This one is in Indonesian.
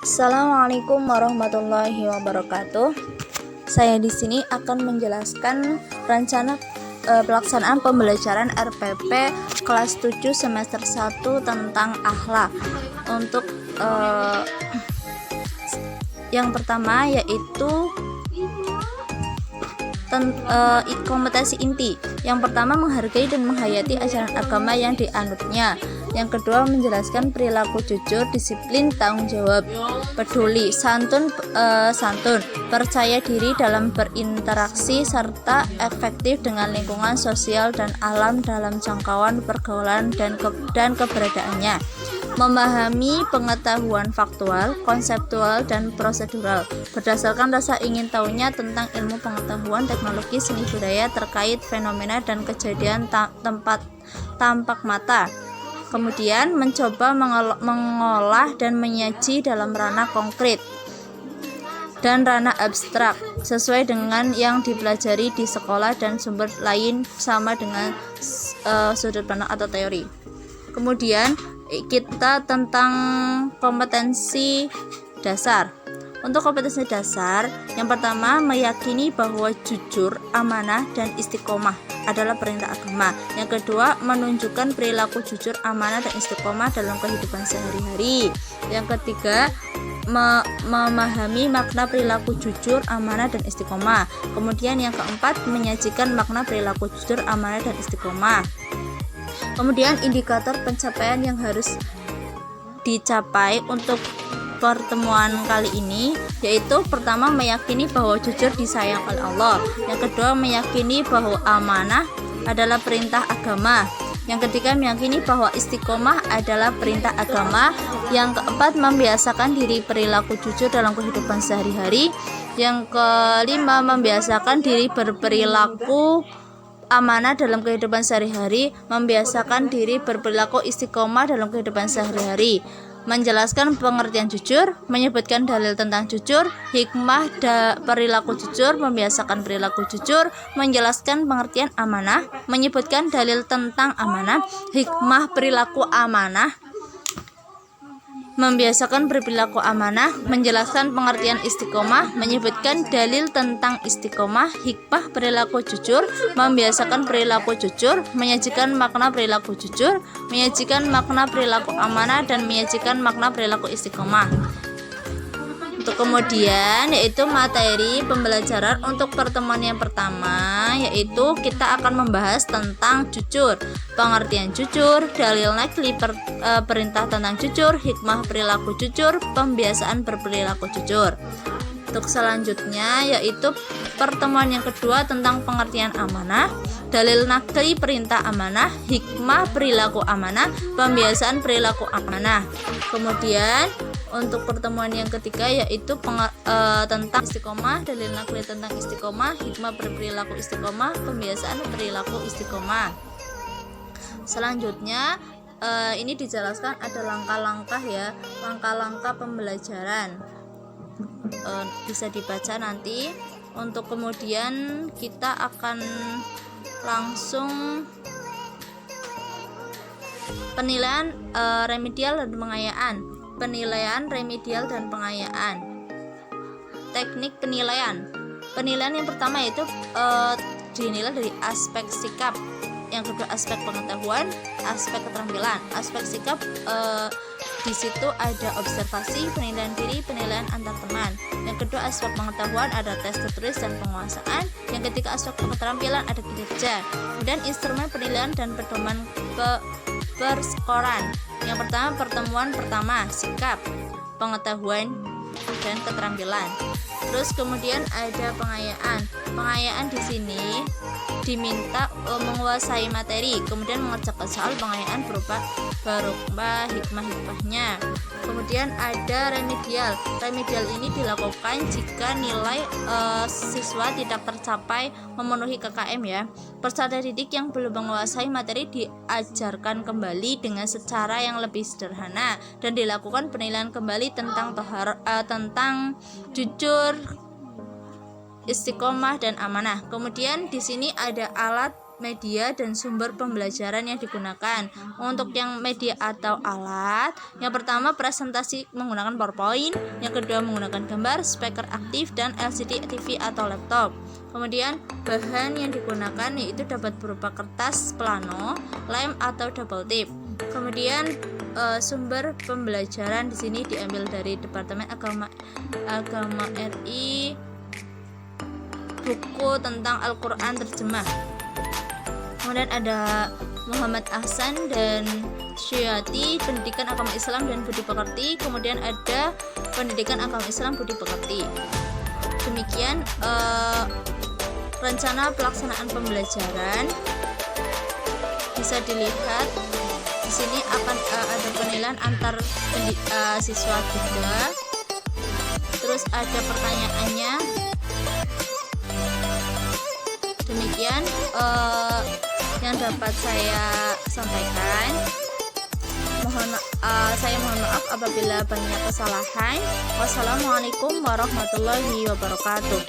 Assalamualaikum warahmatullahi wabarakatuh. Saya di sini akan menjelaskan rencana pelaksanaan pembelajaran RPP kelas 7 semester 1 tentang akhlak. Untuk yang pertama yaitu kompetensi inti. Yang pertama, menghargai dan menghayati ajaran agama yang dianutnya. Yang kedua, menjelaskan perilaku jujur, disiplin, tanggung jawab, peduli, santun, percaya diri dalam berinteraksi, serta efektif dengan lingkungan sosial dan alam dalam jangkauan pergaulan dan keberadaannya. Memahami pengetahuan faktual, konseptual, dan prosedural berdasarkan rasa ingin tahunya tentang ilmu pengetahuan, teknologi, seni budaya terkait fenomena dan kejadian tempat tampak mata. Kemudian mencoba mengolah dan menyaji dalam ranah konkret dan ranah abstrak sesuai dengan yang dipelajari di sekolah dan sumber lain sama dengan sudut pandang atau teori. Kemudian kita tentang kompetensi dasar. Untuk kompetensi dasar, yang pertama, meyakini bahwa jujur, amanah, dan istiqomah adalah perintah agama. Yang kedua, menunjukkan perilaku jujur, amanah, dan istiqomah dalam kehidupan sehari-hari. Yang ketiga, memahami makna perilaku jujur, amanah, dan istiqomah. Kemudian yang keempat, menyajikan makna perilaku jujur, amanah, dan istiqomah. Kemudian indikator pencapaian yang harus dicapai untuk pertemuan kali ini yaitu pertama, meyakini bahwa jujur disayang oleh Allah. Yang kedua, meyakini bahwa amanah adalah perintah agama. Yang ketiga, meyakini bahwa istiqomah adalah perintah agama. Yang keempat, membiasakan diri perilaku jujur dalam kehidupan sehari-hari. Yang kelima, membiasakan diri berperilaku amanah dalam kehidupan sehari-hari, membiasakan diri berperilaku istiqomah dalam kehidupan sehari-hari, menjelaskan pengertian jujur, menyebutkan dalil tentang jujur, hikmah perilaku jujur, membiasakan perilaku jujur, menjelaskan pengertian amanah, menyebutkan dalil tentang amanah, hikmah perilaku amanah, membiasakan berperilaku amanah, menjelaskan pengertian istiqomah, menyebutkan dalil tentang istiqomah, hikmah perilaku jujur, membiasakan perilaku jujur, menyajikan makna perilaku jujur, menyajikan makna perilaku amanah, dan menyajikan makna perilaku istiqomah. Untuk kemudian yaitu materi pembelajaran untuk pertemuan yang pertama, yaitu kita akan membahas tentang jujur, pengertian jujur, dalil nakli perintah tentang jujur, hikmah perilaku jujur, pembiasaan berperilaku jujur. Untuk selanjutnya yaitu pertemuan yang kedua tentang pengertian amanah, dalil nakli perintah amanah, hikmah perilaku amanah, pembiasaan perilaku amanah. Kemudian untuk pertemuan yang ketiga yaitu tentang istiqomah, dalil nakli tentang istiqomah, hikmah berperilaku istiqomah, pembiasaan perilaku istiqomah. Selanjutnya ini dijelaskan ada langkah-langkah ya, langkah-langkah pembelajaran. Bisa dibaca nanti. Untuk kemudian kita akan langsung penilaian remedial dan pengayaan. Penilaian remedial dan pengayaan. Teknik penilaian. Penilaian yang pertama yaitu dinilai dari aspek sikap. Yang kedua aspek pengetahuan, aspek keterampilan. Aspek sikap di situ ada observasi, penilaian diri, penilaian antar teman. Yang kedua aspek pengetahuan ada tes tertulis dan penguasaan. Yang ketiga aspek keterampilan ada kinerja. Kemudian instrumen penilaian dan pedoman perskoran. Yang pertama pertemuan pertama sikap, pengetahuan, dan keterampilan. Terus kemudian ada pengayaan. Pengayaan di sini diminta menguasai materi, kemudian mengerjakan soal. Pengayaan berupa hikmah-hikmahnya. Kemudian ada remedial. Remedial ini dilakukan jika nilai siswa tidak tercapai memenuhi KKM ya. Peserta didik yang belum menguasai materi diajarkan kembali dengan secara yang lebih sederhana dan dilakukan penilaian kembali tentang tentang jujur, istiqomah, dan amanah. Kemudian di sini ada alat media dan sumber pembelajaran yang digunakan. Untuk yang media atau alat, yang pertama presentasi menggunakan PowerPoint, yang kedua menggunakan gambar, speaker aktif, dan LCD TV atau laptop. Kemudian bahan yang digunakan yaitu dapat berupa kertas plano, lem atau double tip. Kemudian sumber pembelajaran di sini diambil dari Departemen Agama RI, buku tentang Al-Quran terjemah. Kemudian ada Muhammad Ahsan dan Syuyati, Pendidikan Agama Islam dan Budi Pekerti. Kemudian ada Pendidikan Agama Islam Budi Pekerti. Demikian rencana pelaksanaan pembelajaran. Bisa dilihat di sini akan ada penilaian antar siswa juga. Terus ada pertanyaannya. Demikian yang dapat saya sampaikan. Saya mohon maaf apabila banyak kesalahan. Wassalamualaikum warahmatullahi wabarakatuh.